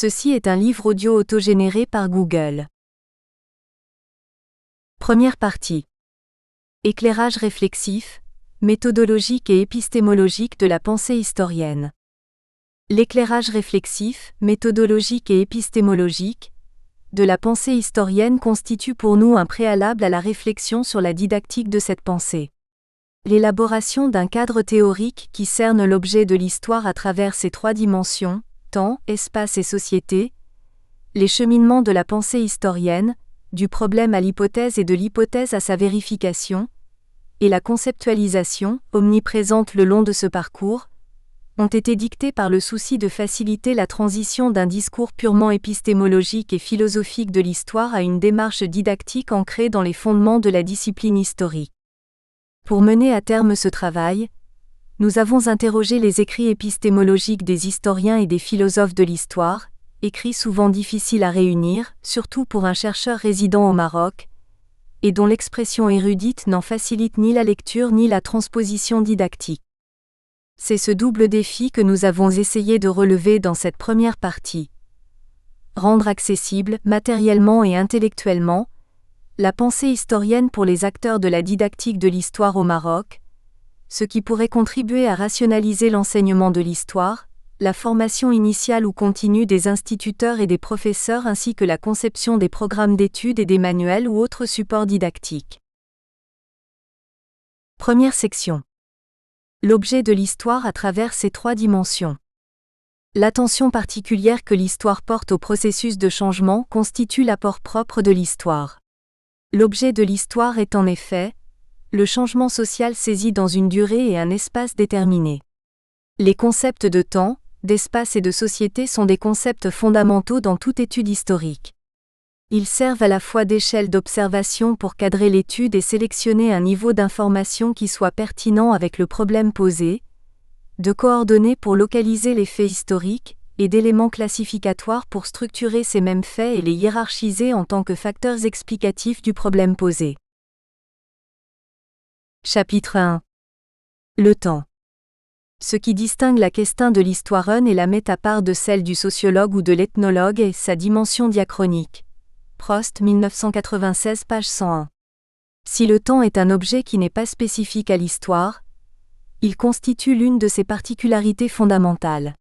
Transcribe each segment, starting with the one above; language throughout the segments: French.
Ceci est un livre audio autogénéré par Google. Première partie. Éclairage réflexif, méthodologique et épistémologique de la pensée historienne. L'éclairage réflexif, méthodologique et épistémologique de la pensée historienne constitue pour nous un préalable à la réflexion sur la didactique de cette pensée. L'élaboration d'un cadre théorique qui cerne l'objet de l'histoire à travers ses trois dimensions, temps, espace et société, les cheminements de la pensée historienne, du problème à l'hypothèse et de l'hypothèse à sa vérification, et la conceptualisation, omniprésente le long de ce parcours, ont été dictés par le souci de faciliter la transition d'un discours purement épistémologique et philosophique de l'histoire à une démarche didactique ancrée dans les fondements de la discipline historique. Pour mener à terme ce travail, nous avons interrogé les écrits épistémologiques des historiens et des philosophes de l'histoire, écrits souvent difficiles à réunir, surtout pour un chercheur résidant au Maroc, et dont l'expression érudite n'en facilite ni la lecture ni la transposition didactique. C'est ce double défi que nous avons essayé de relever dans cette première partie. Rendre accessible, matériellement et intellectuellement, la pensée historienne pour les acteurs de la didactique de l'histoire au Maroc, ce qui pourrait contribuer à rationaliser l'enseignement de l'histoire, la formation initiale ou continue des instituteurs et des professeurs ainsi que la conception des programmes d'études et des manuels ou autres supports didactiques. Première section. L'objet de l'histoire à travers ses trois dimensions. L'attention particulière que l'histoire porte au processus de changement constitue l'apport propre de l'histoire. L'objet de l'histoire est en effet le changement social saisi dans une durée et un espace déterminés. Les concepts de temps, d'espace et de société sont des concepts fondamentaux dans toute étude historique. Ils servent à la fois d'échelle d'observation pour cadrer l'étude et sélectionner un niveau d'information qui soit pertinent avec le problème posé, de coordonnées pour localiser les faits historiques, et d'éléments classificatoires pour structurer ces mêmes faits et les hiérarchiser en tant que facteurs explicatifs du problème posé. Chapitre 1. Le temps. Ce qui distingue la question de l'histoire et la met à part de celle du sociologue ou de l'ethnologue est sa dimension diachronique. Prost, 1996, page 101. Si le temps est un objet qui n'est pas spécifique à l'histoire, il constitue l'une de ses particularités fondamentales.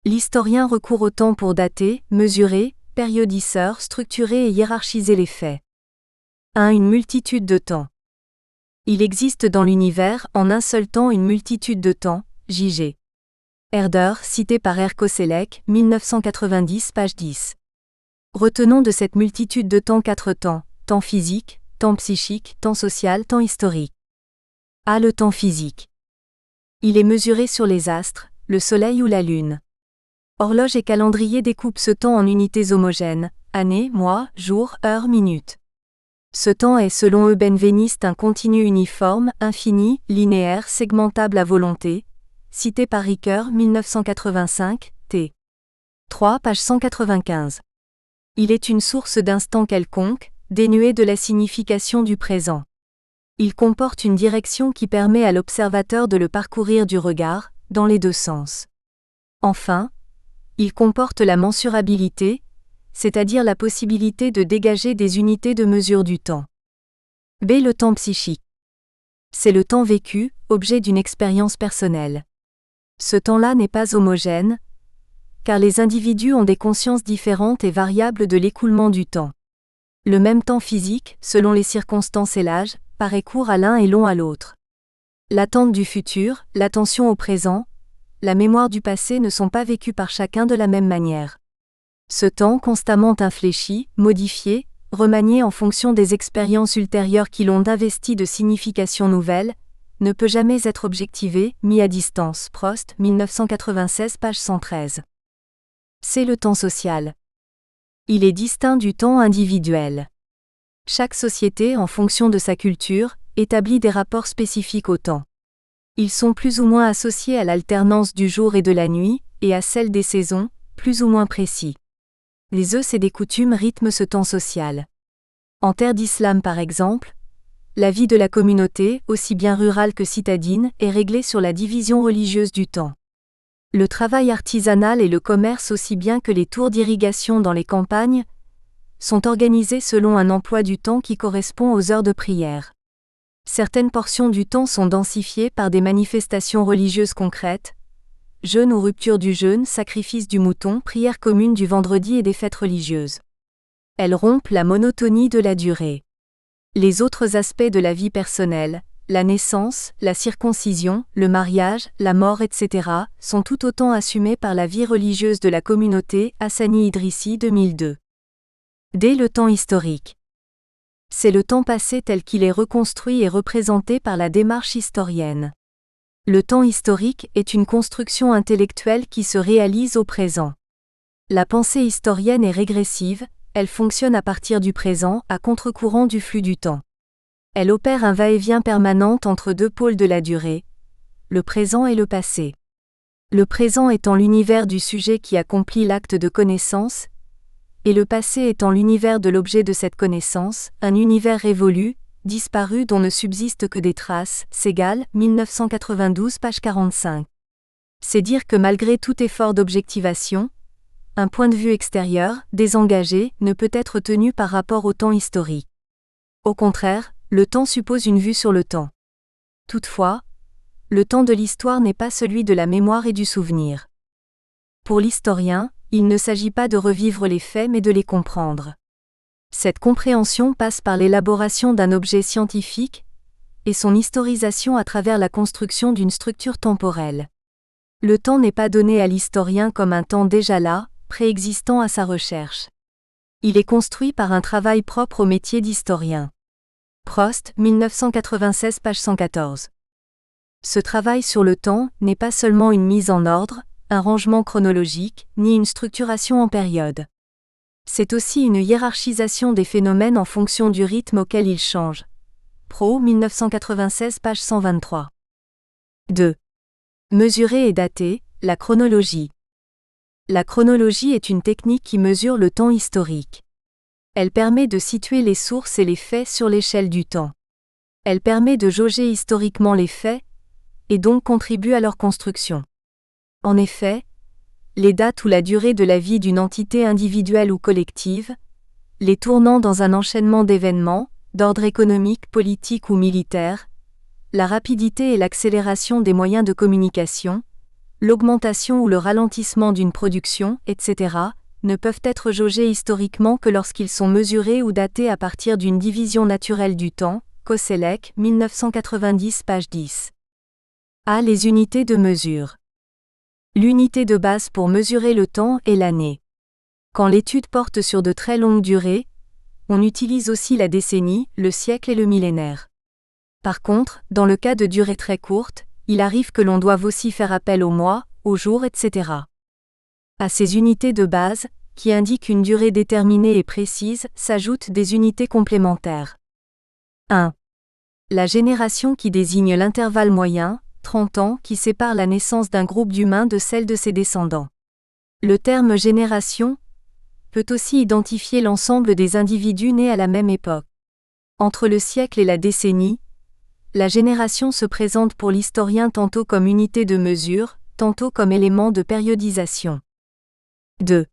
L'historien recourt au temps pour dater, mesurer, périodiceur, structurer et hiérarchiser les faits. 1. Une multitude de temps. Il existe dans l'univers, en un seul temps, une multitude de temps, J.G. Herder, cité par R. Koselleck, 1990, page 10. Retenons de cette multitude de temps 4 temps, temps physique, temps psychique, temps social, temps historique. A. Le temps physique. Il est mesuré sur les astres, le soleil ou la lune. Horloge et calendrier découpent ce temps en unités homogènes, années, mois, jours, heures, minutes. Ce temps est selon eux Benveniste un continu uniforme, infini, linéaire, segmentable à volonté, cité par Ricoeur, 1985, t. 3, page 195. Il est une source d'instants quelconque, dénuée de la signification du présent. Il comporte une direction qui permet à l'observateur de le parcourir du regard, dans les deux sens. Enfin, il comporte la mensurabilité, c'est-à-dire la possibilité de dégager des unités de mesure du temps. B. Le temps psychique. C'est le temps vécu, objet d'une expérience personnelle. Ce temps-là n'est pas homogène, car les individus ont des consciences différentes et variables de l'écoulement du temps. Le même temps physique, selon les circonstances et l'âge, paraît court à l'un et long à l'autre. L'attente du futur, l'attention au présent, la mémoire du passé ne sont pas vécues par chacun de la même manière. Ce temps constamment infléchi, modifié, remanié en fonction des expériences ultérieures qui l'ont investi de significations nouvelles, ne peut jamais être objectivé, mis à distance. Prost, 1996, page 113. C'est le temps social. Il est distinct du temps individuel. Chaque société, en fonction de sa culture, établit des rapports spécifiques au temps. Ils sont plus ou moins associés à l'alternance du jour et de la nuit, et à celle des saisons, plus ou moins précis. Les us et des coutumes rythment ce temps social. En terre d'islam par exemple, la vie de la communauté, aussi bien rurale que citadine, est réglée sur la division religieuse du temps. Le travail artisanal et le commerce aussi bien que les tours d'irrigation dans les campagnes sont organisés selon un emploi du temps qui correspond aux heures de prière. Certaines portions du temps sont densifiées par des manifestations religieuses concrètes, jeûne ou rupture du jeûne, sacrifice du mouton, prière commune du vendredi et des fêtes religieuses. Elles rompent la monotonie de la durée. Les autres aspects de la vie personnelle, la naissance, la circoncision, le mariage, la mort, etc., sont tout autant assumés par la vie religieuse de la communauté. Hassani Idrissi 2002. Dès le temps historique. C'est le temps passé tel qu'il est reconstruit et représenté par la démarche historienne. Le temps historique est une construction intellectuelle qui se réalise au présent. La pensée historienne est régressive, elle fonctionne à partir du présent, à contre-courant du flux du temps. Elle opère un va-et-vient permanent entre deux pôles de la durée, le présent et le passé. Le présent étant l'univers du sujet qui accomplit l'acte de connaissance, et le passé étant l'univers de l'objet de cette connaissance, un univers révolu, disparu dont ne subsistent que des traces. Segal, 1992, page 45. C'est dire que malgré tout effort d'objectivation, un point de vue extérieur, désengagé, ne peut être tenu par rapport au temps historique. Au contraire, le temps suppose une vue sur le temps. Toutefois, le temps de l'histoire n'est pas celui de la mémoire et du souvenir. Pour l'historien, il ne s'agit pas de revivre les faits mais de les comprendre. Cette compréhension passe par l'élaboration d'un objet scientifique et son historisation à travers la construction d'une structure temporelle. Le temps n'est pas donné à l'historien comme un temps déjà là, préexistant à sa recherche. Il est construit par un travail propre au métier d'historien. Prost, 1996, page 114. Ce travail sur le temps n'est pas seulement une mise en ordre, un rangement chronologique, ni une structuration en période. C'est aussi une hiérarchisation des phénomènes en fonction du rythme auquel ils changent. Pro, 1996, page 123. 2. Mesurer et dater, la chronologie. La chronologie est une technique qui mesure le temps historique. Elle permet de situer les sources et les faits sur l'échelle du temps. Elle permet de jauger historiquement les faits, et donc contribue à leur construction. En effet, les dates ou la durée de la vie d'une entité individuelle ou collective, les tournants dans un enchaînement d'événements, d'ordre économique, politique ou militaire, la rapidité et l'accélération des moyens de communication, l'augmentation ou le ralentissement d'une production, etc., ne peuvent être jaugés historiquement que lorsqu'ils sont mesurés ou datés à partir d'une division naturelle du temps. Koselleck, 1990, page 10. A. Les unités de mesure. L'unité de base pour mesurer le temps est l'année. Quand l'étude porte sur de très longues durées, on utilise aussi la décennie, le siècle et le millénaire. Par contre, dans le cas de durée très courte, il arrive que l'on doive aussi faire appel aux mois, aux jours, etc. À ces unités de base, qui indiquent une durée déterminée et précise, s'ajoutent des unités complémentaires. 1. La génération qui désigne l'intervalle moyen, 30 ans, qui sépare la naissance d'un groupe d'humains de celle de ses descendants. Le terme génération peut aussi identifier l'ensemble des individus nés à la même époque. Entre le siècle et la décennie, la génération se présente pour l'historien tantôt comme unité de mesure, tantôt comme élément de périodisation. 2.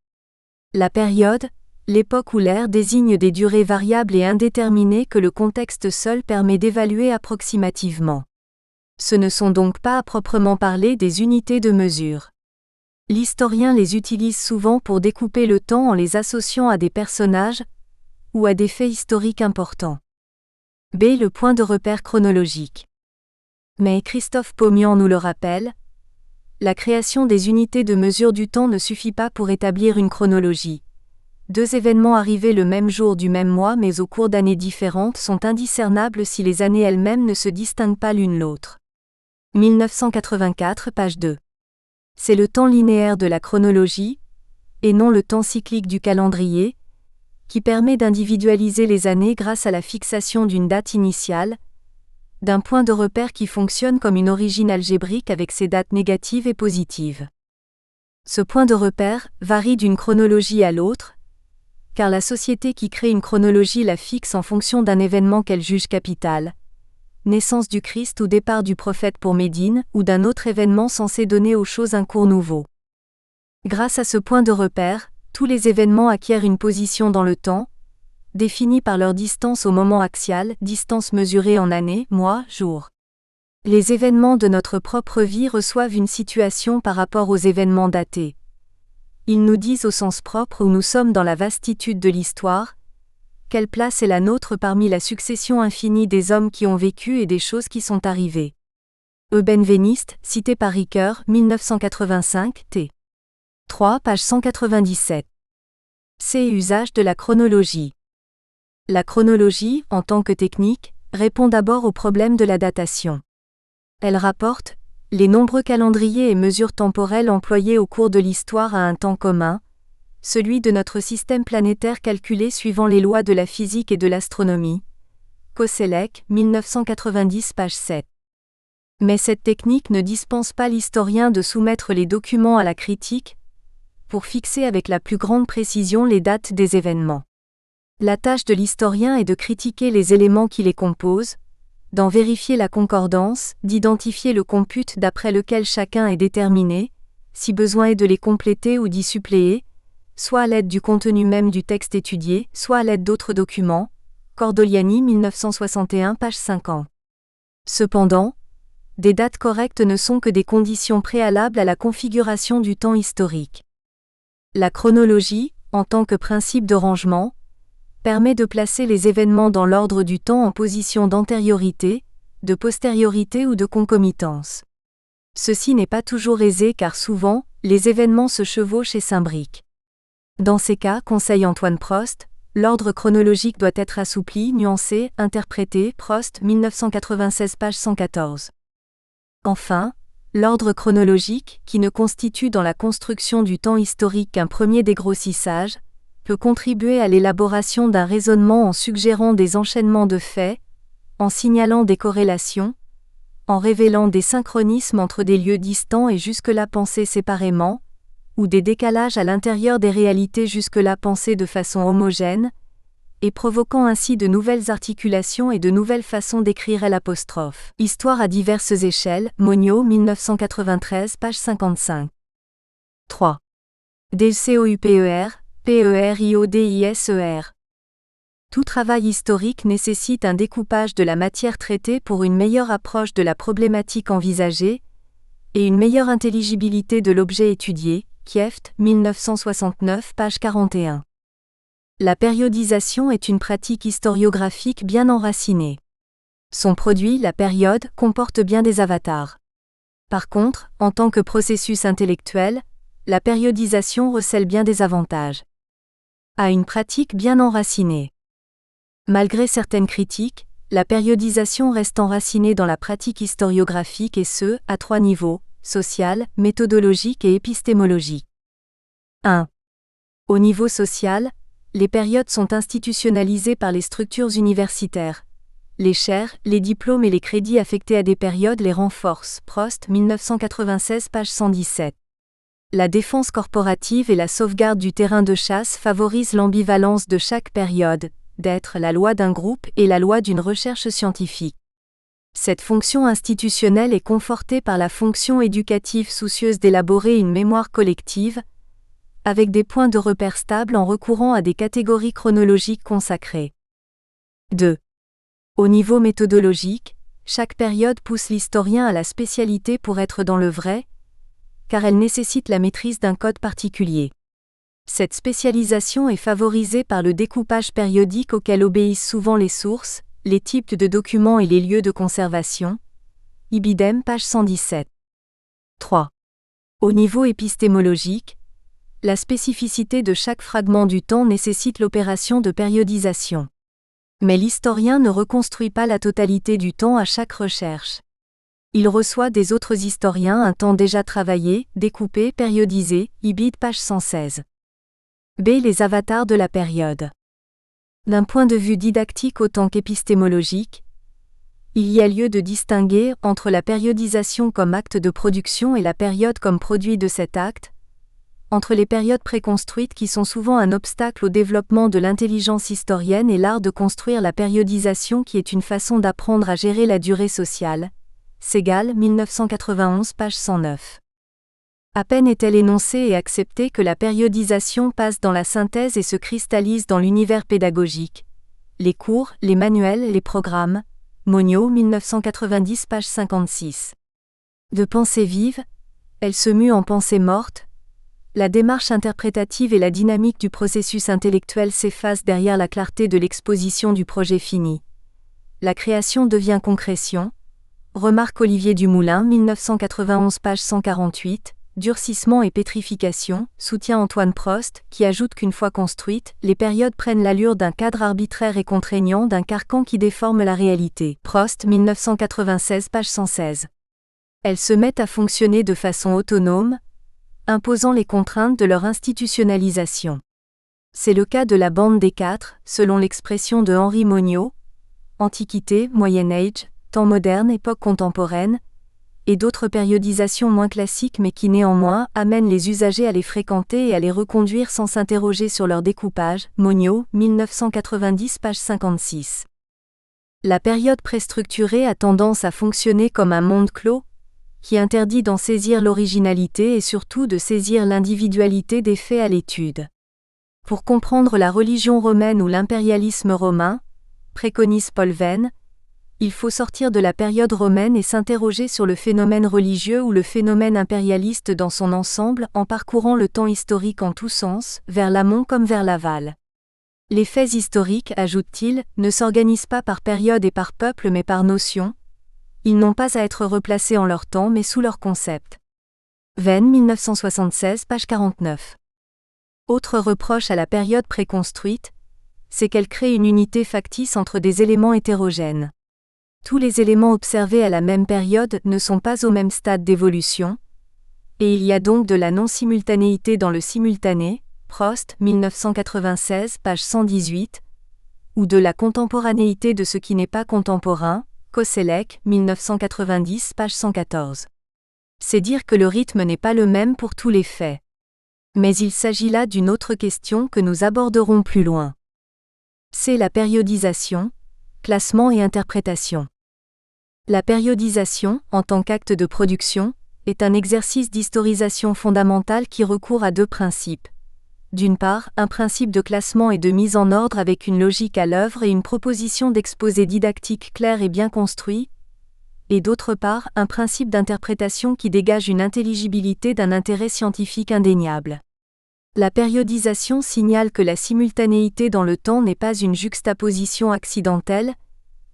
La période, l'époque ou l'ère désigne des durées variables et indéterminées que le contexte seul permet d'évaluer approximativement. Ce ne sont donc pas à proprement parler des unités de mesure. L'historien les utilise souvent pour découper le temps en les associant à des personnages ou à des faits historiques importants. B. Le point de repère chronologique. Mais Christophe Pomian nous le rappelle, la création des unités de mesure du temps ne suffit pas pour établir une chronologie. Deux événements arrivés le même jour du même mois mais au cours d'années différentes sont indiscernables si les années elles-mêmes ne se distinguent pas l'une l'autre. 1984, page 2. C'est le temps linéaire de la chronologie, et non le temps cyclique du calendrier, qui permet d'individualiser les années grâce à la fixation d'une date initiale, d'un point de repère qui fonctionne comme une origine algébrique avec ses dates négatives et positives. Ce point de repère varie d'une chronologie à l'autre, car la société qui crée une chronologie la fixe en fonction d'un événement qu'elle juge capital, naissance du Christ ou départ du prophète pour Médine, ou d'un autre événement censé donner aux choses un cours nouveau. Grâce à ce point de repère, tous les événements acquièrent une position dans le temps, définie par leur distance au moment axial, distance mesurée en années, mois, jours. Les événements de notre propre vie reçoivent une situation par rapport aux événements datés. Ils nous disent au sens propre où nous sommes dans la vastitude de l'histoire, quelle place est la nôtre parmi la succession infinie des hommes qui ont vécu et des choses qui sont arrivées. Benveniste, cité par Ricoeur, 1985, t. 3, page 197. C. Usage de la chronologie. La chronologie, en tant que technique, répond d'abord au problème de la datation. Elle rapporte les nombreux calendriers et mesures temporelles employés au cours de l'histoire à un temps commun, celui de notre système planétaire calculé suivant les lois de la physique et de l'astronomie. Koselleck, 1990, page 7. Mais cette technique ne dispense pas l'historien de soumettre les documents à la critique, pour fixer avec la plus grande précision les dates des événements. La tâche de l'historien est de critiquer les éléments qui les composent, d'en vérifier la concordance, d'identifier le compute d'après lequel chacun est déterminé, si besoin est de les compléter ou d'y suppléer, soit à l'aide du contenu même du texte étudié, soit à l'aide d'autres documents. Cordoliani, 1961, page 50. Cependant, des dates correctes ne sont que des conditions préalables à la configuration du temps historique. La chronologie, en tant que principe de rangement, permet de placer les événements dans l'ordre du temps en position d'antériorité, de postériorité ou de concomitance. Ceci n'est pas toujours aisé car souvent, les événements se chevauchent et s'imbriquent. Dans ces cas, conseille Antoine Prost, l'ordre chronologique doit être assoupli, nuancé, interprété, Prost, 1996, page 114. Enfin, l'ordre chronologique, qui ne constitue dans la construction du temps historique qu'un premier dégrossissage, peut contribuer à l'élaboration d'un raisonnement en suggérant des enchaînements de faits, en signalant des corrélations, en révélant des synchronismes entre des lieux distants et jusque-là pensés séparément, ou des décalages à l'intérieur des réalités jusque-là pensées de façon homogène, et provoquant ainsi de nouvelles articulations et de nouvelles façons d'écrire L'. Histoire à diverses échelles, Monio, 1993, page 55. 3. DCOUPER, PERIODISER. Tout travail historique nécessite un découpage de la matière traitée pour une meilleure approche de la problématique envisagée et une meilleure intelligibilité de l'objet étudié. Kieft, 1969, page 41. La périodisation est une pratique historiographique bien enracinée. Son produit, la période, comporte bien des avatars. Par contre, en tant que processus intellectuel, la périodisation recèle bien des avantages. À une pratique bien enracinée. Malgré certaines critiques, la périodisation reste enracinée dans la pratique historiographique et ce, à 3 niveaux, social, méthodologique et épistémologique. 1. Au niveau social, les périodes sont institutionnalisées par les structures universitaires. Les chaires, les diplômes et les crédits affectés à des périodes les renforcent. Prost, 1996, page 117. La défense corporative et la sauvegarde du terrain de chasse favorisent l'ambivalence de chaque période, d'être la loi d'un groupe et la loi d'une recherche scientifique. Cette fonction institutionnelle est confortée par la fonction éducative soucieuse d'élaborer une mémoire collective, avec des points de repère stables en recourant à des catégories chronologiques consacrées. 2. Au niveau méthodologique, chaque période pousse l'historien à la spécialité pour être dans le vrai, car elle nécessite la maîtrise d'un code particulier. Cette spécialisation est favorisée par le découpage périodique auquel obéissent souvent les sources, les types de documents et les lieux de conservation. Ibidem, page 117. 3. Au niveau épistémologique, la spécificité de chaque fragment du temps nécessite l'opération de périodisation. Mais l'historien ne reconstruit pas la totalité du temps à chaque recherche. Il reçoit des autres historiens un temps déjà travaillé, découpé, périodisé, Ibid, page 116. B. Les avatars de la période. D'un point de vue didactique autant qu'épistémologique, il y a lieu de distinguer entre la périodisation comme acte de production et la période comme produit de cet acte, entre les périodes préconstruites qui sont souvent un obstacle au développement de l'intelligence historienne et l'art de construire la périodisation qui est une façon d'apprendre à gérer la durée sociale. Segal, 1991, page 109. À peine est-elle énoncée et acceptée que la périodisation passe dans la synthèse et se cristallise dans l'univers pédagogique. Les cours, les manuels, les programmes. Monio, 1990, page 56. De pensée vive, elle se mue en pensée morte. La démarche interprétative et la dynamique du processus intellectuel s'effacent derrière la clarté de l'exposition du projet fini. La création devient concrétion. Remarque Olivier Dumoulin, 1991, page 148. Durcissement et pétrification, soutient Antoine Prost, qui ajoute qu'une fois construites, les périodes prennent l'allure d'un cadre arbitraire et contraignant, d'un carcan qui déforme la réalité. Prost, 1996, page 116. Elles se mettent à fonctionner de façon autonome, imposant les contraintes de leur institutionnalisation. C'est le cas de la bande des quatre, selon l'expression de Henri Monio, Antiquité, Moyen Âge, temps moderne, époque contemporaine, et d'autres périodisations moins classiques mais qui néanmoins amènent les usagers à les fréquenter et à les reconduire sans s'interroger sur leur découpage. Monio, 1990, page 56. La période préstructurée a tendance à fonctionner comme un monde clos, qui interdit d'en saisir l'originalité et surtout de saisir l'individualité des faits à l'étude. Pour comprendre la religion romaine ou l'impérialisme romain, préconise Paul Venn, il faut sortir de la période romaine et s'interroger sur le phénomène religieux ou le phénomène impérialiste dans son ensemble en parcourant le temps historique en tous sens, vers l'amont comme vers l'aval. Les faits historiques, ajoute-t-il, ne s'organisent pas par période et par peuple mais par notion. Ils n'ont pas à être replacés en leur temps mais sous leur concept. Venn, 1976, page 49. Autre reproche à la période préconstruite, c'est qu'elle crée une unité factice entre des éléments hétérogènes. Tous les éléments observés à la même période ne sont pas au même stade d'évolution, et il y a donc de la non-simultanéité dans le simultané, Prost, 1996, page 118, ou de la contemporanéité de ce qui n'est pas contemporain, Koselleck, 1990, page 114. C'est dire que le rythme n'est pas le même pour tous les faits. Mais il s'agit là d'une autre question que nous aborderons plus loin. C'est la périodisation, classement et interprétation. La périodisation, en tant qu'acte de production, est un exercice d'historisation fondamentale qui recourt à deux principes. D'une part, un principe de classement et de mise en ordre avec une logique à l'œuvre et une proposition d'exposé didactique clair et bien construit, et d'autre part, un principe d'interprétation qui dégage une intelligibilité d'un intérêt scientifique indéniable. La périodisation signale que la simultanéité dans le temps n'est pas une juxtaposition accidentelle,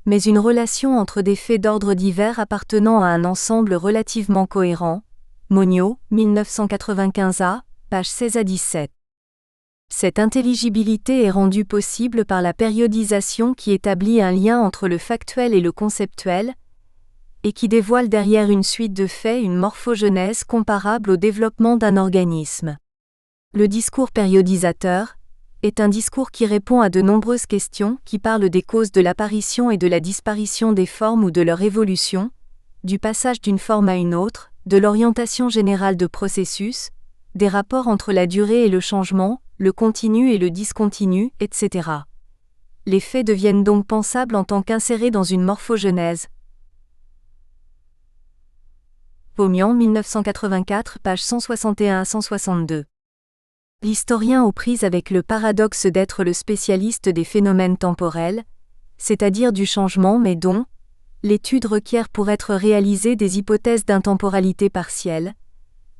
mais une relation entre des faits d'ordre divers appartenant à un ensemble relativement cohérent. Monio, 1995a, page 16 à 17. Cette intelligibilité est rendue possible par la périodisation qui établit un lien entre le factuel et le conceptuel, et qui dévoile derrière une suite de faits une morphogenèse comparable au développement d'un organisme. Le discours périodisateur est un discours qui répond à de nombreuses questions, qui parlent des causes de l'apparition et de la disparition des formes ou de leur évolution, du passage d'une forme à une autre, de l'orientation générale de processus, des rapports entre la durée et le changement, le continu et le discontinu, etc. Les faits deviennent donc pensables en tant qu'insérés dans une morphogenèse. Pomian, 1984, page 161 à 162. L'historien aux prises avec le paradoxe d'être le spécialiste des phénomènes temporels, c'est-à-dire du changement mais dont l'étude requiert pour être réalisée des hypothèses d'intemporalité partielle.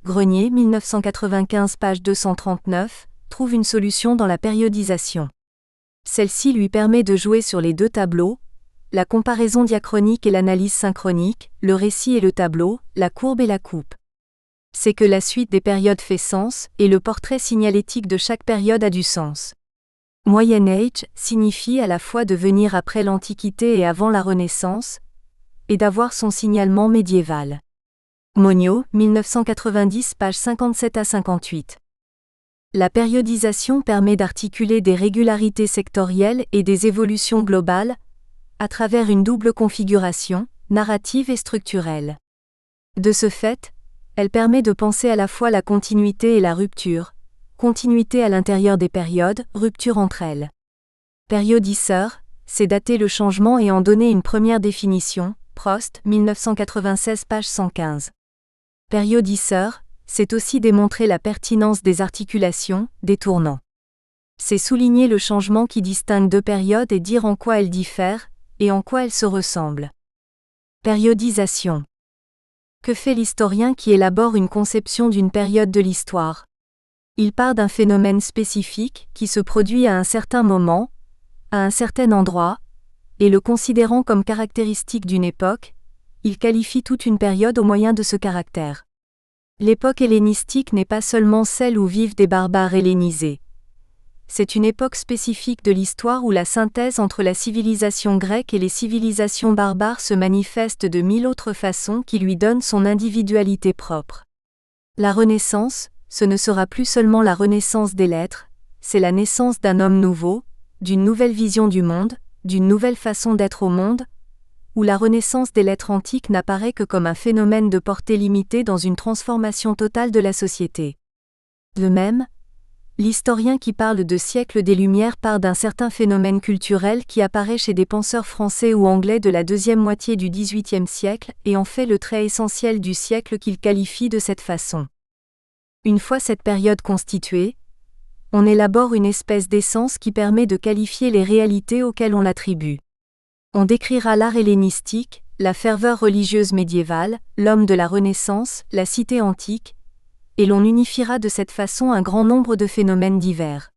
Grenier, 1995, page 239, trouve une solution dans la périodisation. Celle-ci lui permet de jouer sur les deux tableaux, la comparaison diachronique et l'analyse synchronique, le récit et le tableau, la courbe et la coupe. C'est que la suite des périodes fait sens, et le portrait signalétique de chaque période a du sens. Moyen Âge signifie à la fois de venir après l'Antiquité et avant la Renaissance, et d'avoir son signalement médiéval. Monio, 1990, page 57 à 58. La périodisation permet d'articuler des régularités sectorielles et des évolutions globales, à travers une double configuration, narrative et structurelle. De ce fait, Elle permet de penser à la fois la continuité et la rupture, continuité à l'intérieur des périodes, rupture entre elles. Périodiceur, c'est dater le changement et en donner une première définition, Prost, 1996 page 115. Périodiceur, c'est aussi démontrer la pertinence des articulations, des tournants. C'est souligner le changement qui distingue deux périodes et dire en quoi elles diffèrent, et en quoi elles se ressemblent. Périodisation. Que fait l'historien qui élabore une conception d'une période de l'histoire? Il part d'un phénomène spécifique qui se produit à un certain moment, à un certain endroit, et le considérant comme caractéristique d'une époque, il qualifie toute une période au moyen de ce caractère. L'époque hellénistique n'est pas seulement celle où vivent des barbares hellénisés. C'est une époque spécifique de l'histoire où la synthèse entre la civilisation grecque et les civilisations barbares se manifeste de mille autres façons qui lui donnent son individualité propre. La Renaissance, ce ne sera plus seulement la renaissance des lettres, c'est la naissance d'un homme nouveau, d'une nouvelle vision du monde, d'une nouvelle façon d'être au monde, où la renaissance des lettres antiques n'apparaît que comme un phénomène de portée limitée dans une transformation totale de la société. De même, l'historien qui parle de siècle des Lumières part d'un certain phénomène culturel qui apparaît chez des penseurs français ou anglais de la deuxième moitié du XVIIIe siècle et en fait le trait essentiel du siècle qu'il qualifie de cette façon. Une fois cette période constituée, on élabore une espèce d'essence qui permet de qualifier les réalités auxquelles on l'attribue. On décrira l'art hellénistique, la ferveur religieuse médiévale, l'homme de la Renaissance, la cité antique, et l'on unifiera de cette façon un grand nombre de phénomènes divers.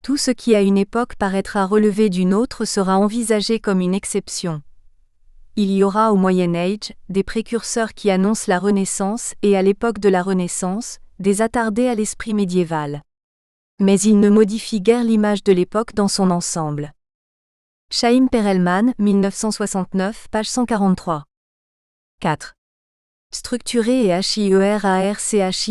Tout ce qui à une époque paraîtra relevé d'une autre sera envisagé comme une exception. Il y aura au Moyen Âge des précurseurs qui annoncent la Renaissance et à l'époque de la Renaissance, des attardés à l'esprit médiéval. Mais ils ne modifient guère l'image de l'époque dans son ensemble. Chaim Perelman, 1969, page 143. 4. Structuré et HIERARCHISER.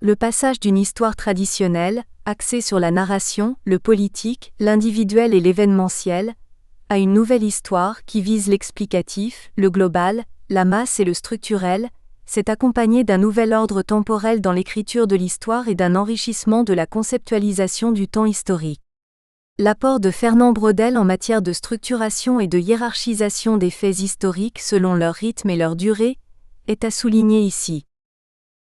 Le passage d'une histoire traditionnelle, axée sur la narration, le politique, l'individuel et l'événementiel, à une nouvelle histoire qui vise l'explicatif, le global, la masse et le structurel, s'est accompagné d'un nouvel ordre temporel dans l'écriture de l'histoire et d'un enrichissement de la conceptualisation du temps historique. L'apport de Fernand Braudel en matière de structuration et de hiérarchisation des faits historiques selon leur rythme et leur durée est à souligner ici.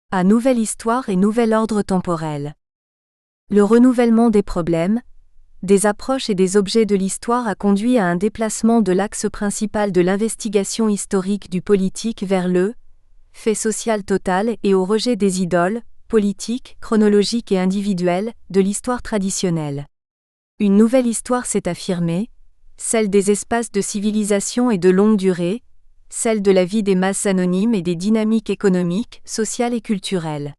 À nouvelle histoire et nouvel ordre temporel. Le renouvellement des problèmes, des approches et des objets de l'histoire a conduit à un déplacement de l'axe principal de l'investigation historique du politique vers le fait social total et au rejet des idoles, politiques, chronologiques et individuelles, de l'histoire traditionnelle. Une nouvelle histoire s'est affirmée, celle des espaces de civilisation et de longue durée, celle de la vie des masses anonymes et des dynamiques économiques, sociales et culturelles.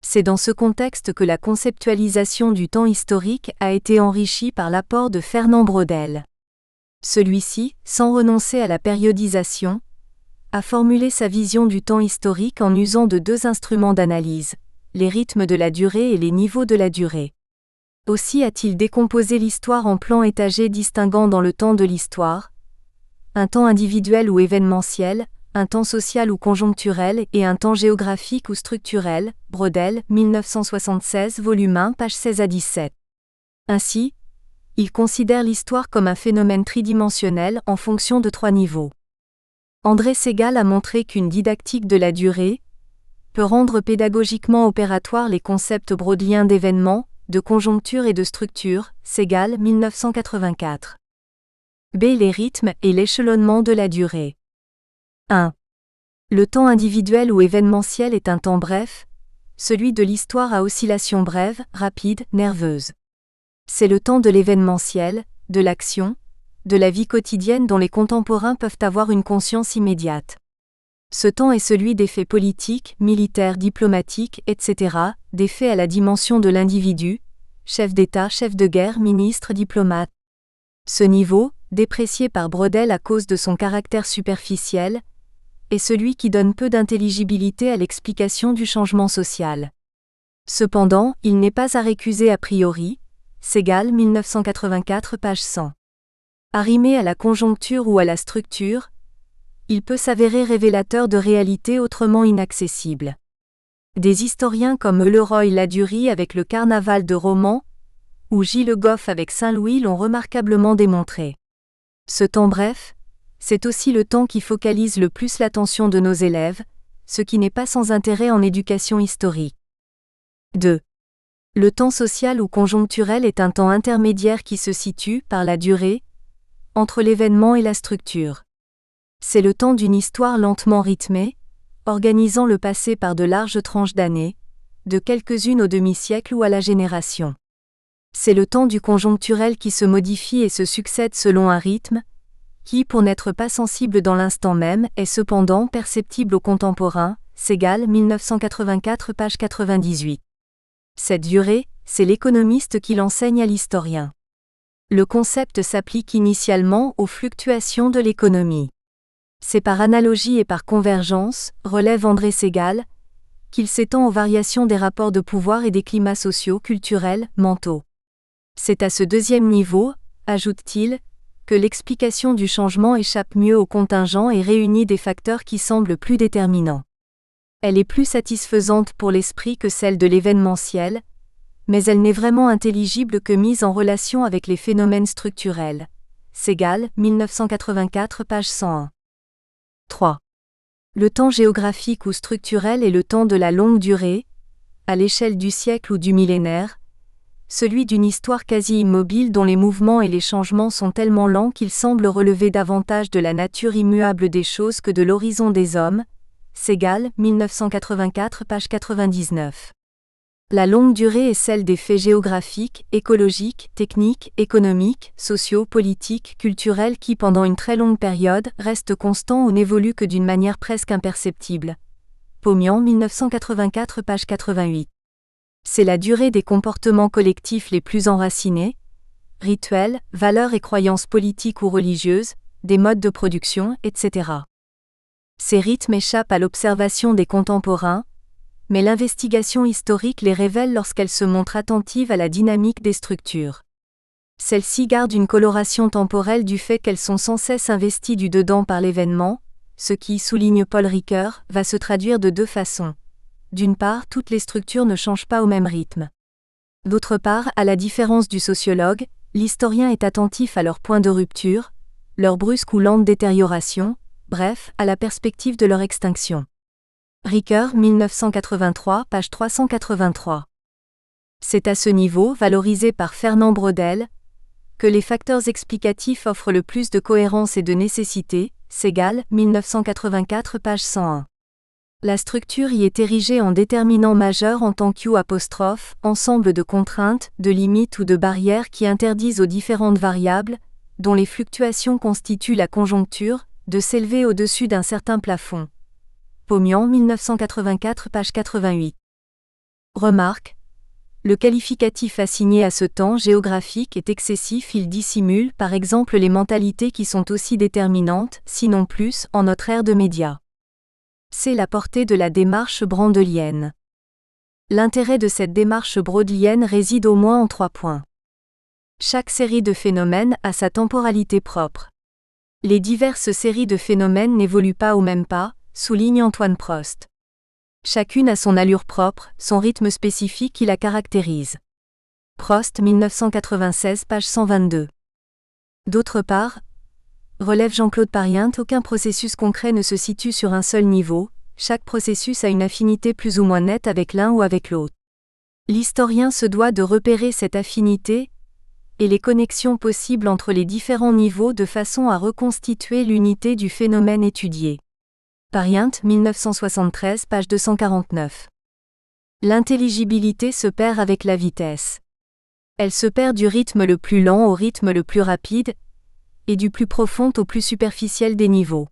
C'est dans ce contexte que la conceptualisation du temps historique a été enrichie par l'apport de Fernand Braudel. Celui-ci, sans renoncer à la périodisation, a formulé sa vision du temps historique en usant de deux instruments d'analyse, les rythmes de la durée et les niveaux de la durée. Aussi a-t-il décomposé l'histoire en plans étagés distinguant dans le temps de l'histoire, un temps individuel ou événementiel, un temps social ou conjoncturel et un temps géographique ou structurel, Braudel, 1976, volume 1, page 16 à 17. Ainsi, il considère l'histoire comme un phénomène tridimensionnel en fonction de trois niveaux. André Segal a montré qu'une didactique de la durée peut rendre pédagogiquement opératoires les concepts braudeliens d'événement, de conjoncture et de structure, Segal, 1984. B. Les rythmes et l'échelonnement de la durée. 1. Le temps individuel ou événementiel est un temps bref, celui de l'histoire à oscillation brève, rapide, nerveuse. C'est le temps de l'événementiel, de l'action, de la vie quotidienne dont les contemporains peuvent avoir une conscience immédiate. Ce temps est celui des faits politiques, militaires, diplomatiques, etc., des faits à la dimension de l'individu, chef d'État, chef de guerre, ministre, diplomate. Ce niveau, déprécié par Braudel à cause de son caractère superficiel, est celui qui donne peu d'intelligibilité à l'explication du changement social. Cependant, il n'est pas à récuser a priori, Segal, 1984, page 100. Arrimé à la conjoncture ou à la structure, il peut s'avérer révélateur de réalités autrement inaccessibles. Des historiens comme Leroy-Ladurie avec le Carnaval de Romans, ou Gilles Le Goff avec Saint-Louis l'ont remarquablement démontré. Ce temps bref, c'est aussi le temps qui focalise le plus l'attention de nos élèves, ce qui n'est pas sans intérêt en éducation historique. 2. Le temps social ou conjoncturel est un temps intermédiaire qui se situe, par la durée, entre l'événement et la structure. C'est le temps d'une histoire lentement rythmée, organisant le passé par de larges tranches d'années, de quelques-unes au demi-siècle ou à la génération. C'est le temps du conjoncturel qui se modifie et se succède selon un rythme, qui, pour n'être pas sensible dans l'instant même, est cependant perceptible au contemporain, Segal 1984 page 98. Cette durée, c'est l'économiste qui l'enseigne à l'historien. Le concept s'applique initialement aux fluctuations de l'économie. C'est par analogie et par convergence, relève André Segal, qu'il s'étend aux variations des rapports de pouvoir et des climats sociaux, culturels, mentaux. C'est à ce deuxième niveau, ajoute-t-il, que l'explication du changement échappe mieux au contingent et réunit des facteurs qui semblent plus déterminants. Elle est plus satisfaisante pour l'esprit que celle de l'événementiel, mais elle n'est vraiment intelligible que mise en relation avec les phénomènes structurels. Segal, 1984 page 101. 3. Le temps géographique ou structurel est le temps de la longue durée, à l'échelle du siècle ou du millénaire, celui d'une histoire quasi immobile dont les mouvements et les changements sont tellement lents qu'ils semblent relever davantage de la nature immuable des choses que de l'horizon des hommes. Segal, 1984 page 99. La longue durée est celle des faits géographiques, écologiques, techniques, économiques, sociaux, politiques, culturels qui pendant une très longue période restent constants ou n'évoluent que d'une manière presque imperceptible. Pomian 1984 page 88. C'est la durée des comportements collectifs les plus enracinés, rituels, valeurs et croyances politiques ou religieuses, des modes de production, etc. Ces rythmes échappent à l'observation des contemporains, mais l'investigation historique les révèle lorsqu'elle se montre attentive à la dynamique des structures. Celles-ci gardent une coloration temporelle du fait qu'elles sont sans cesse investies du dedans par l'événement, ce qui, souligne Paul Ricoeur, va se traduire de deux façons. D'une part, toutes les structures ne changent pas au même rythme. D'autre part, à la différence du sociologue, l'historien est attentif à leur point de rupture, leur brusque ou lente détérioration, bref, à la perspective de leur extinction. Ricoeur, 1983, page 383. C'est à ce niveau, valorisé par Fernand Braudel, que les facteurs explicatifs offrent le plus de cohérence et de nécessité. Segal, 1984, page 101. La structure y est érigée en déterminant majeur en tant qu'ensemble de contraintes, de limites ou de barrières qui interdisent aux différentes variables, dont les fluctuations constituent la conjoncture, de s'élever au-dessus d'un certain plafond. Pomian 1984 page 88. Remarque. Le qualificatif assigné à ce temps géographique est excessif, il dissimule par exemple les mentalités qui sont aussi déterminantes, sinon plus, en notre ère de médias. C'est la portée de la démarche brandelienne. L'intérêt de cette démarche brandelienne réside au moins en 3 points. Chaque série de phénomènes a sa temporalité propre. Les diverses séries de phénomènes n'évoluent pas au même pas, souligne Antoine Prost. Chacune a son allure propre, son rythme spécifique qui la caractérise. Prost 1996 page 122. D'autre part, relève Jean-Claude Parient, aucun processus concret ne se situe sur un seul niveau, chaque processus a une affinité plus ou moins nette avec l'un ou avec l'autre. L'historien se doit de repérer cette affinité et les connexions possibles entre les différents niveaux de façon à reconstituer l'unité du phénomène étudié. Parient, 1973, page 249. L'intelligibilité se perd avec la vitesse. Elle se perd du rythme le plus lent au rythme le plus rapide, et du plus profond au plus superficiel des niveaux.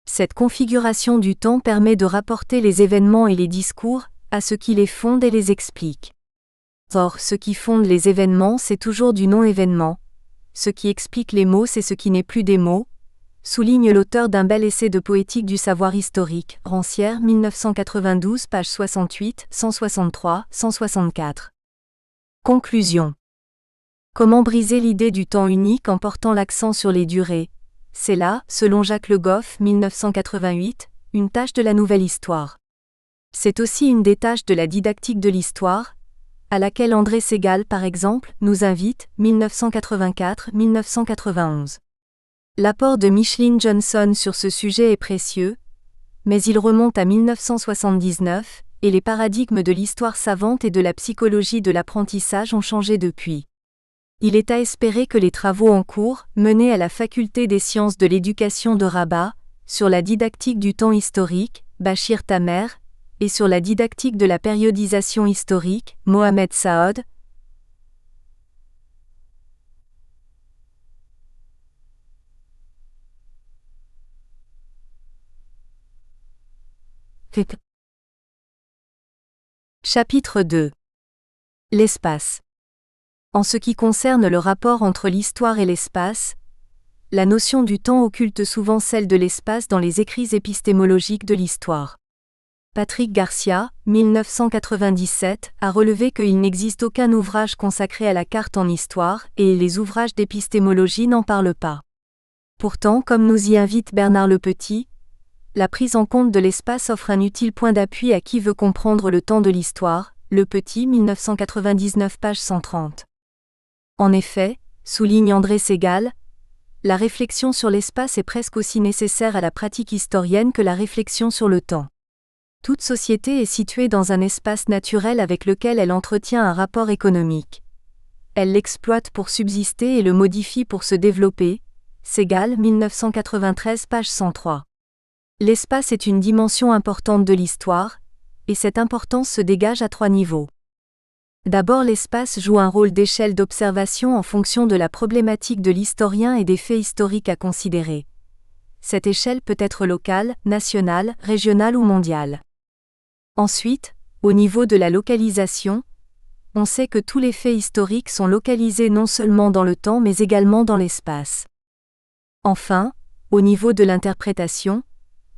Cette configuration du temps permet de rapporter les événements et les discours à ce qui les fonde et les explique. Or, ce qui fonde les événements, c'est toujours du non-événement. Ce qui explique les mots, c'est ce qui n'est plus des mots, souligne l'auteur d'un bel essai de poétique du savoir historique, Rancière, 1992, page 68, 163, 164. Conclusion. Comment briser l'idée du temps unique en portant l'accent sur les durées, c'est là, selon Jacques Le Goff, 1988, une tâche de la nouvelle histoire. C'est aussi une des tâches de la didactique de l'histoire, à laquelle André Segal, par exemple, nous invite, 1984-1991. L'apport de Micheline Johnson sur ce sujet est précieux, mais il remonte à 1979, et les paradigmes de l'histoire savante et de la psychologie de l'apprentissage ont changé depuis. Il est à espérer que les travaux en cours, menés à la Faculté des sciences de l'éducation de Rabat, sur la didactique du temps historique, Bachir Tamer, et sur la didactique de la périodisation historique, Mohamed Saad, Chapitre 2. L'espace. En ce qui concerne le rapport entre l'histoire et l'espace, la notion du temps occulte souvent celle de l'espace dans les écrits épistémologiques de l'histoire. Patrick Garcia, 1997, a relevé qu'il n'existe aucun ouvrage consacré à la carte en histoire, et les ouvrages d'épistémologie n'en parlent pas. Pourtant, comme nous y invite Bernard Lepetit, la prise en compte de l'espace offre un utile point d'appui à qui veut comprendre le temps de l'histoire, Lepetit, 1999, page 130. En effet, souligne André Segal, la réflexion sur l'espace est presque aussi nécessaire à la pratique historienne que la réflexion sur le temps. Toute société est située dans un espace naturel avec lequel elle entretient un rapport économique. Elle l'exploite pour subsister et le modifie pour se développer. Segal, 1993, page 103. L'espace est une dimension importante de l'histoire, et cette importance se dégage à 3 niveaux. D'abord, l'espace joue un rôle d'échelle d'observation en fonction de la problématique de l'historien et des faits historiques à considérer. Cette échelle peut être locale, nationale, régionale ou mondiale. Ensuite, au niveau de la localisation, on sait que tous les faits historiques sont localisés non seulement dans le temps mais également dans l'espace. Enfin, au niveau de l'interprétation,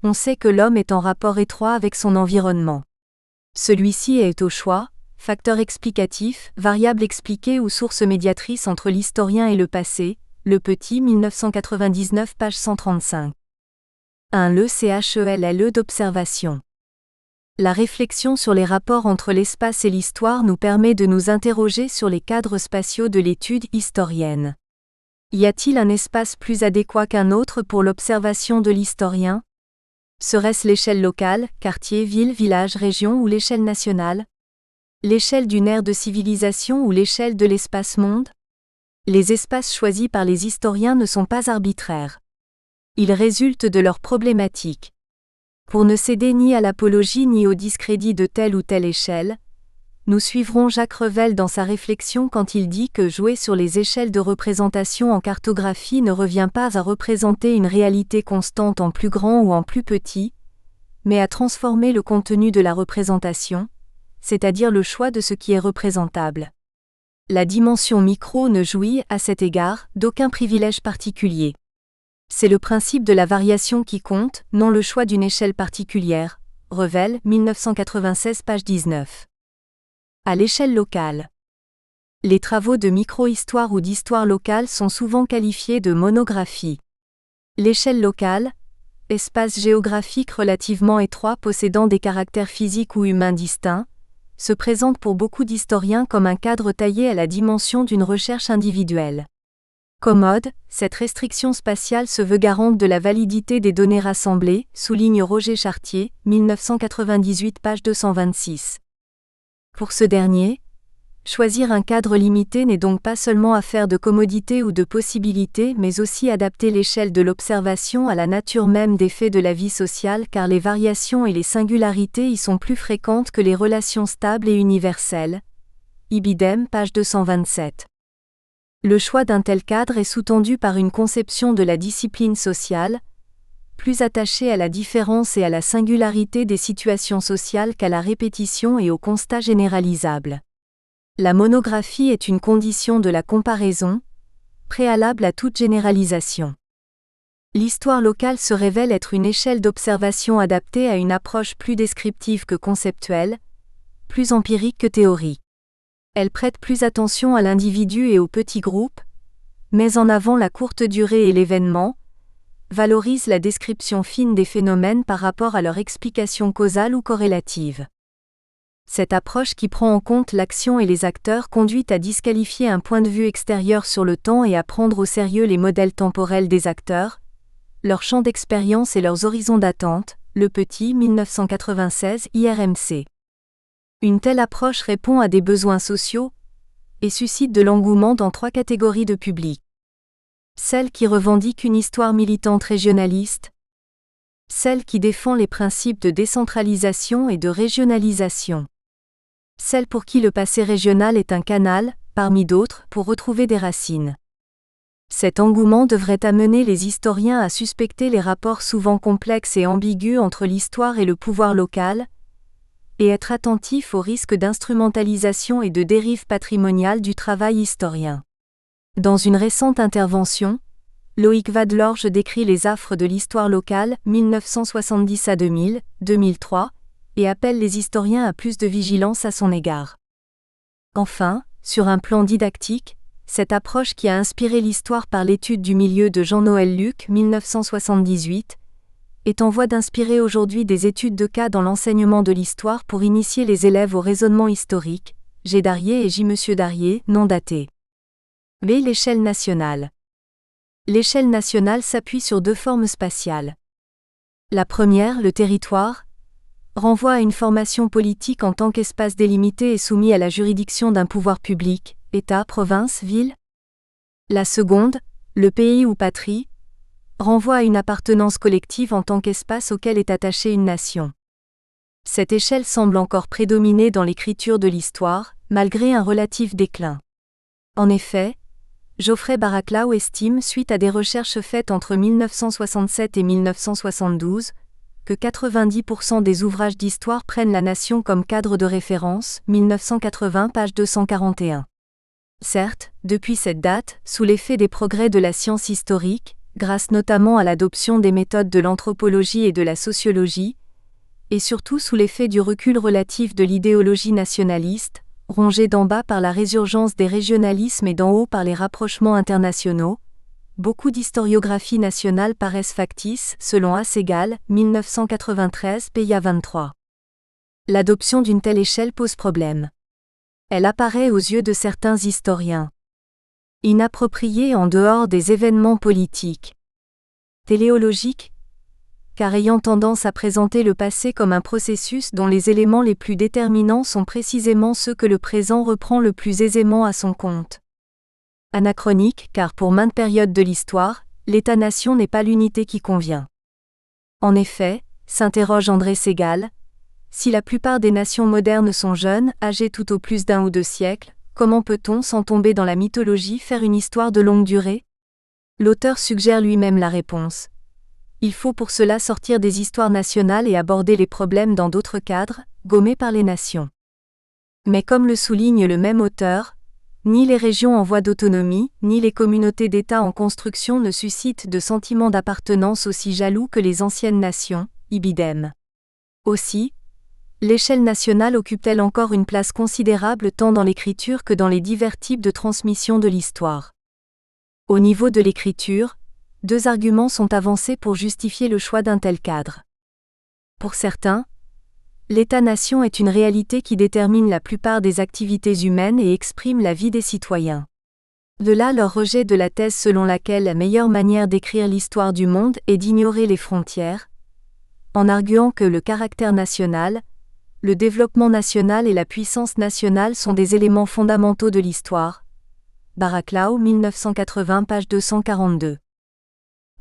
on sait que l'homme est en rapport étroit avec son environnement. Celui-ci est au choix, facteur explicatif, variable expliquée ou source médiatrice entre l'historien et le passé, Lepetit, 1999, page 135. 1. Le CHELLE d'observation. La réflexion sur les rapports entre l'espace et l'histoire nous permet de nous interroger sur les cadres spatiaux de l'étude historienne. Y a-t-il un espace plus adéquat qu'un autre pour l'observation de l'historien ? Serait-ce l'échelle locale, quartier, ville, village, région ou l'échelle nationale ? L'échelle d'une ère de civilisation ou l'échelle de l'espace-monde ? Les espaces choisis par les historiens ne sont pas arbitraires. Ils résultent de leurs problématiques. Pour ne céder ni à l'apologie ni au discrédit de telle ou telle échelle, nous suivrons Jacques Revel dans sa réflexion quand il dit que jouer sur les échelles de représentation en cartographie ne revient pas à représenter une réalité constante en plus grand ou en plus petit, mais à transformer le contenu de la représentation, c'est-à-dire le choix de ce qui est représentable. La dimension micro ne jouit, à cet égard, d'aucun privilège particulier. C'est le principe de la variation qui compte, non le choix d'une échelle particulière. Revel, 1996, page 19. À l'échelle locale. Les travaux de micro-histoire ou d'histoire locale sont souvent qualifiés de monographie. L'échelle locale, espace géographique relativement étroit possédant des caractères physiques ou humains distincts, se présente pour beaucoup d'historiens comme un cadre taillé à la dimension d'une recherche individuelle. Commode, cette restriction spatiale se veut garante de la validité des données rassemblées, souligne Roger Chartier, 1998, page 226. Pour ce dernier, choisir un cadre limité n'est donc pas seulement affaire de commodité ou de possibilité mais aussi adapter l'échelle de l'observation à la nature même des faits de la vie sociale car les variations et les singularités y sont plus fréquentes que les relations stables et universelles. Ibidem, page 227. Le choix d'un tel cadre est sous-tendu par une conception de la discipline sociale, plus attachée à la différence et à la singularité des situations sociales qu'à la répétition et au constat généralisable. La monographie est une condition de la comparaison, préalable à toute généralisation. L'histoire locale se révèle être une échelle d'observation adaptée à une approche plus descriptive que conceptuelle, plus empirique que théorique. Elle prête plus attention à l'individu et au petit groupe, met en avant la courte durée et l'événement, valorise la description fine des phénomènes par rapport à leur explication causale ou corrélative. Cette approche qui prend en compte l'action et les acteurs conduit à disqualifier un point de vue extérieur sur le temps et à prendre au sérieux les modèles temporels des acteurs, leur champ d'expérience et leurs horizons d'attente, Le Petit 1996 IRMC. Une telle approche répond à des besoins sociaux et suscite de l'engouement dans 3 catégories de public. Celle qui revendique une histoire militante régionaliste, celle qui défend les principes de décentralisation et de régionalisation, celle pour qui le passé régional est un canal, parmi d'autres, pour retrouver des racines. Cet engouement devrait amener les historiens à suspecter les rapports souvent complexes et ambigus entre l'histoire et le pouvoir local, et être attentifs aux risques d'instrumentalisation et de dérive patrimoniale du travail historien. Dans une récente intervention, Loïc Vadlorge décrit les affres de l'histoire locale, 1970 à 2000, 2003, et appelle les historiens à plus de vigilance à son égard. Enfin, sur un plan didactique, cette approche qui a inspiré l'histoire par l'étude du milieu de Jean-Noël Luc, 1978, est en voie d'inspirer aujourd'hui des études de cas dans l'enseignement de l'histoire pour initier les élèves au raisonnement historique, G. Darrier et J. M. Darrier, non daté. B. L'échelle nationale. L'échelle nationale s'appuie sur 2 formes spatiales. La première, le territoire, renvoie à une formation politique en tant qu'espace délimité et soumis à la juridiction d'un pouvoir public, État, province, ville. La seconde, le pays ou patrie, renvoie à une appartenance collective en tant qu'espace auquel est attachée une nation. Cette échelle semble encore prédominer dans l'écriture de l'histoire, malgré un relatif déclin. En effet, Geoffrey Baraclao estime, suite à des recherches faites entre 1967 et 1972, que 90% des ouvrages d'histoire prennent la nation comme cadre de référence, 1980 page 241. Certes, depuis cette date, sous l'effet des progrès de la science historique, grâce notamment à l'adoption des méthodes de l'anthropologie et de la sociologie, et surtout sous l'effet du recul relatif de l'idéologie nationaliste, rongée d'en bas par la résurgence des régionalismes et d'en haut par les rapprochements internationaux, beaucoup d'historiographies nationales paraissent factices, selon Assegal, 1993, PIA 23. L'adoption d'une telle échelle pose problème. Elle apparaît aux yeux de certains historiens inappropriée en dehors des événements politiques, téléologiques, car ayant tendance à présenter le passé comme un processus dont les éléments les plus déterminants sont précisément ceux que le présent reprend le plus aisément à son compte. Anachronique, car pour maintes périodes de l'histoire, l'État-nation n'est pas l'unité qui convient. En effet, s'interroge André Segal, si la plupart des nations modernes sont jeunes, âgées tout au plus d'1 ou 2 siècles, comment peut-on, sans tomber dans la mythologie, faire une histoire de longue durée ? L'auteur suggère lui-même la réponse. Il faut pour cela sortir des histoires nationales et aborder les problèmes dans d'autres cadres, gommés par les nations. Mais comme le souligne le même auteur, ni les régions en voie d'autonomie, ni les communautés d'États en construction ne suscitent de sentiments d'appartenance aussi jaloux que les anciennes nations, ibidem. Aussi, l'échelle nationale occupe-t-elle encore une place considérable tant dans l'écriture que dans les divers types de transmission de l'histoire. Au niveau de l'écriture, 2 arguments sont avancés pour justifier le choix d'un tel cadre. Pour certains, l'État-nation est une réalité qui détermine la plupart des activités humaines et exprime la vie des citoyens. De là leur rejet de la thèse selon laquelle la meilleure manière d'écrire l'histoire du monde est d'ignorer les frontières, en arguant que le caractère national, le développement national et la puissance nationale sont des éléments fondamentaux de l'histoire. Baraclao, 1980, page 242.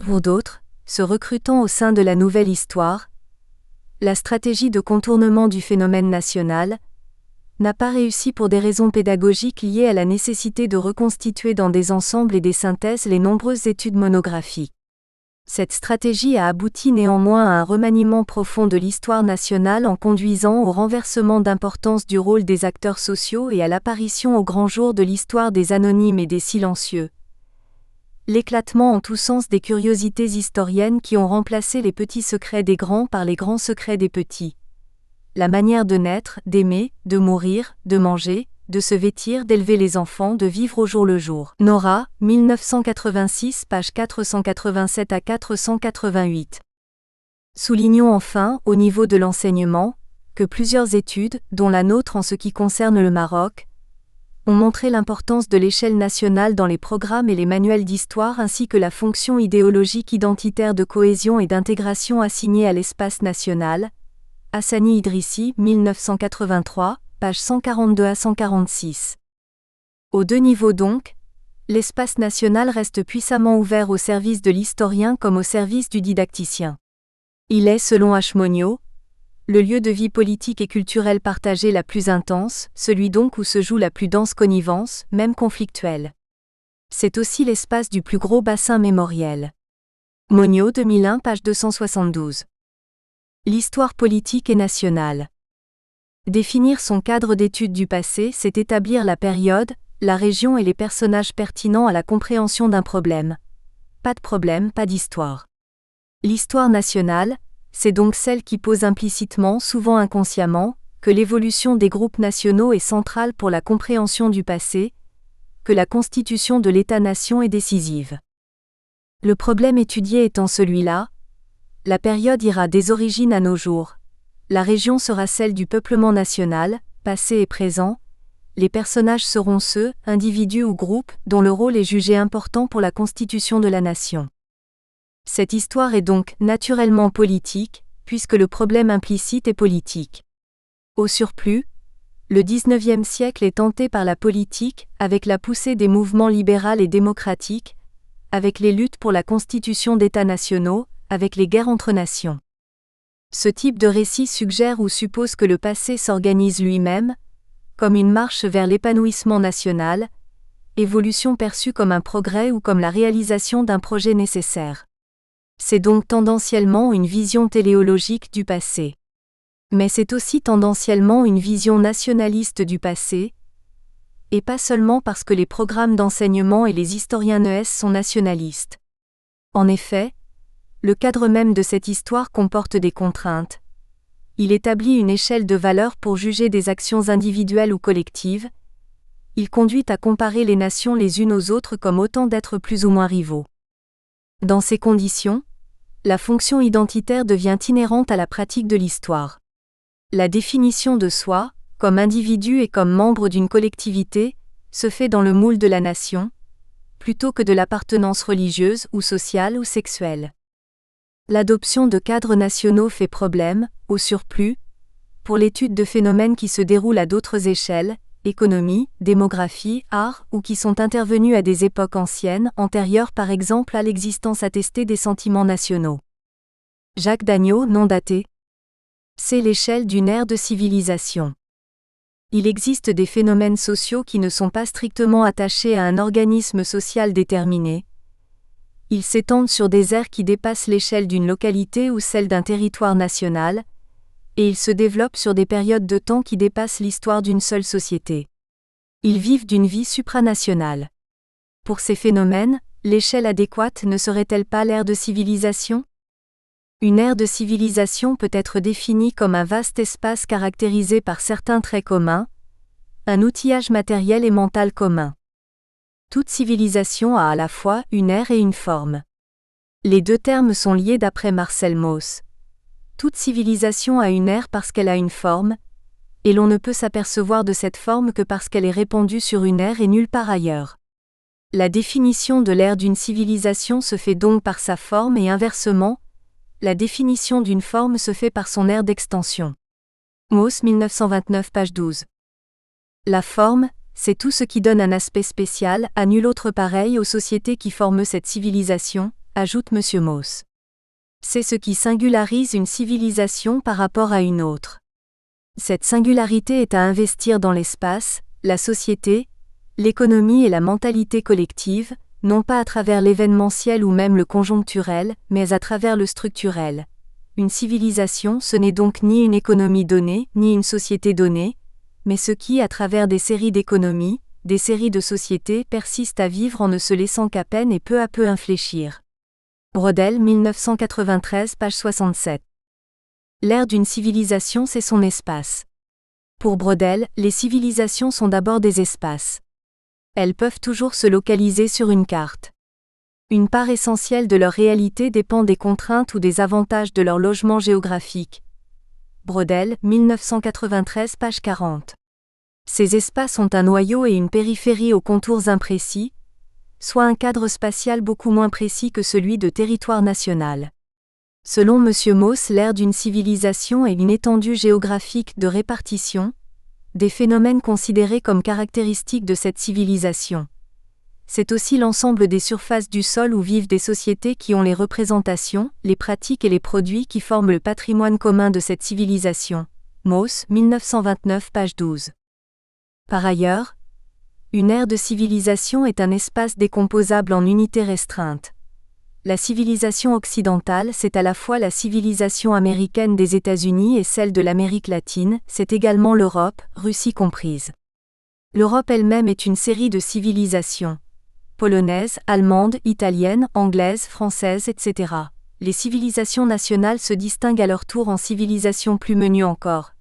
Pour d'autres, se recrutant au sein de la nouvelle histoire, la stratégie de contournement du phénomène national n'a pas réussi pour des raisons pédagogiques liées à la nécessité de reconstituer dans des ensembles et des synthèses les nombreuses études monographiques. Cette stratégie a abouti néanmoins à un remaniement profond de l'histoire nationale en conduisant au renversement d'importance du rôle des acteurs sociaux et à l'apparition au grand jour de l'histoire des anonymes et des silencieux. L'éclatement en tous sens des curiosités historiennes qui ont remplacé les petits secrets des grands par les grands secrets des petits. La manière de naître, d'aimer, de mourir, de manger, de se vêtir, d'élever les enfants, de vivre au jour le jour. Nora, 1986, page 487 à 488. Soulignons enfin, au niveau de l'enseignement, que plusieurs études, dont la nôtre en ce qui concerne le Maroc, ont montré l'importance de l'échelle nationale dans les programmes et les manuels d'histoire ainsi que la fonction idéologique identitaire de cohésion et d'intégration assignée à l'espace national. Hassani Idrissi, 1983, pages 142 à 146. Aux deux niveaux donc, l'espace national reste puissamment ouvert au service de l'historien comme au service du didacticien. Il est, selon H. Monod, le lieu de vie politique et culturelle partagée la plus intense, celui donc où se joue la plus dense connivence, même conflictuelle. C'est aussi l'espace du plus gros bassin mémoriel. Monod 2001, page 272. L'histoire politique et nationale. Définir son cadre d'étude du passé, c'est établir la période, la région et les personnages pertinents à la compréhension d'un problème. Pas de problème, pas d'histoire. L'histoire nationale, c'est donc celle qui pose implicitement, souvent inconsciemment, que l'évolution des groupes nationaux est centrale pour la compréhension du passé, que la constitution de l'État-nation est décisive. Le problème étudié étant celui-là, la période ira des origines à nos jours, la région sera celle du peuplement national, passé et présent, les personnages seront ceux, individus ou groupes, dont le rôle est jugé important pour la constitution de la nation. Cette histoire est donc naturellement politique, puisque le problème implicite est politique. Au surplus, le XIXe siècle est tenté par la politique, avec la poussée des mouvements libéraux et démocratiques, avec les luttes pour la constitution d'États nationaux, avec les guerres entre nations. Ce type de récit suggère ou suppose que le passé s'organise lui-même, comme une marche vers l'épanouissement national, évolution perçue comme un progrès ou comme la réalisation d'un projet nécessaire. C'est donc tendanciellement une vision téléologique du passé. Mais c'est aussi tendanciellement une vision nationaliste du passé, et pas seulement parce que les programmes d'enseignement et les historiens NES sont nationalistes. En effet, le cadre même de cette histoire comporte des contraintes. Il établit une échelle de valeurs pour juger des actions individuelles ou collectives. Il conduit à comparer les nations les unes aux autres comme autant d'êtres plus ou moins rivaux. Dans ces conditions, la fonction identitaire devient inhérente à la pratique de l'histoire. La définition de soi, comme individu et comme membre d'une collectivité, se fait dans le moule de la nation, plutôt que de l'appartenance religieuse ou sociale ou sexuelle. L'adoption de cadres nationaux fait problème, au surplus, pour l'étude de phénomènes qui se déroulent à d'autres échelles, économie, démographie, art, ou qui sont intervenus à des époques anciennes, antérieures par exemple à l'existence attestée des sentiments nationaux. Jacques Dagnaud, non daté. C'est l'échelle d'une ère de civilisation. Il existe des phénomènes sociaux qui ne sont pas strictement attachés à un organisme social déterminé. Ils s'étendent sur des aires qui dépassent l'échelle d'une localité ou celle d'un territoire national, et ils se développent sur des périodes de temps qui dépassent l'histoire d'une seule société. Ils vivent d'une vie supranationale. Pour ces phénomènes, l'échelle adéquate ne serait-elle pas l'ère de civilisation ? Une ère de civilisation peut être définie comme un vaste espace caractérisé par certains traits communs, un outillage matériel et mental commun. Toute civilisation a à la fois une ère et une forme. Les deux termes sont liés d'après Marcel Mauss. Toute civilisation a une ère parce qu'elle a une forme, et l'on ne peut s'apercevoir de cette forme que parce qu'elle est répandue sur une ère et nulle part ailleurs. La définition de l'ère d'une civilisation se fait donc par sa forme et inversement, la définition d'une forme se fait par son ère d'extension. Mauss 1929 page 12. La forme, c'est tout ce qui donne un aspect spécial, à nul autre pareil aux sociétés qui forment cette civilisation, ajoute M. Mauss. C'est ce qui singularise une civilisation par rapport à une autre. Cette singularité est à investir dans l'espace, la société, l'économie et la mentalité collective, non pas à travers l'événementiel ou même le conjoncturel, mais à travers le structurel. Une civilisation, ce n'est donc ni une économie donnée, ni une société donnée, mais ce qui, à travers des séries d'économies, des séries de sociétés, persiste à vivre en ne se laissant qu'à peine et peu à peu infléchir. Brodel, 1993, page 67. L'ère d'une civilisation, c'est son espace. Pour Braudel, les civilisations sont d'abord des espaces. Elles peuvent toujours se localiser sur une carte. Une part essentielle de leur réalité dépend des contraintes ou des avantages de leur logement géographique. Braudel, 1993, page 40. Ces espaces ont un noyau et une périphérie aux contours imprécis, soit un cadre spatial beaucoup moins précis que celui de territoire national. Selon M. Mauss, l'ère d'une civilisation est une étendue géographique de répartition, des phénomènes considérés comme caractéristiques de cette civilisation. C'est aussi l'ensemble des surfaces du sol où vivent des sociétés qui ont les représentations, les pratiques et les produits qui forment le patrimoine commun de cette civilisation. Mauss, 1929, page 12. Par ailleurs, une aire de civilisation est un espace décomposable en unités restreintes. La civilisation occidentale, c'est à la fois la civilisation américaine des États-Unis et celle de l'Amérique latine, c'est également l'Europe, Russie comprise. L'Europe elle-même est une série de civilisations. Polonaise, allemande, italienne, anglaise, française, etc. Les civilisations nationales se distinguent à leur tour en civilisations plus menues encore.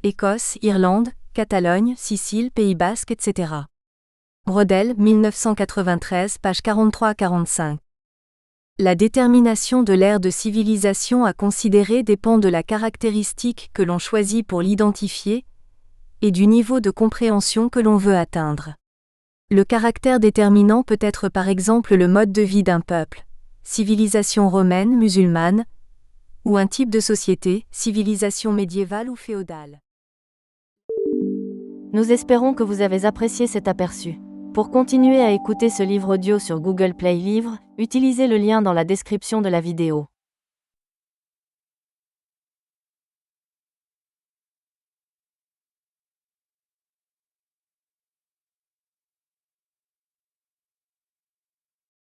Écosse, Irlande, Catalogne, Sicile, Pays Basque, etc. Braudel, 1993, page 43-45. La détermination de l'ère de civilisation à considérer dépend de la caractéristique que l'on choisit pour l'identifier et du niveau de compréhension que l'on veut atteindre. Le caractère déterminant peut être par exemple le mode de vie d'un peuple, civilisation romaine, musulmane, ou un type de société, civilisation médiévale ou féodale. Nous espérons que vous avez apprécié cet aperçu. Pour continuer à écouter ce livre audio sur Google Play Livres, utilisez le lien dans la description de la vidéo.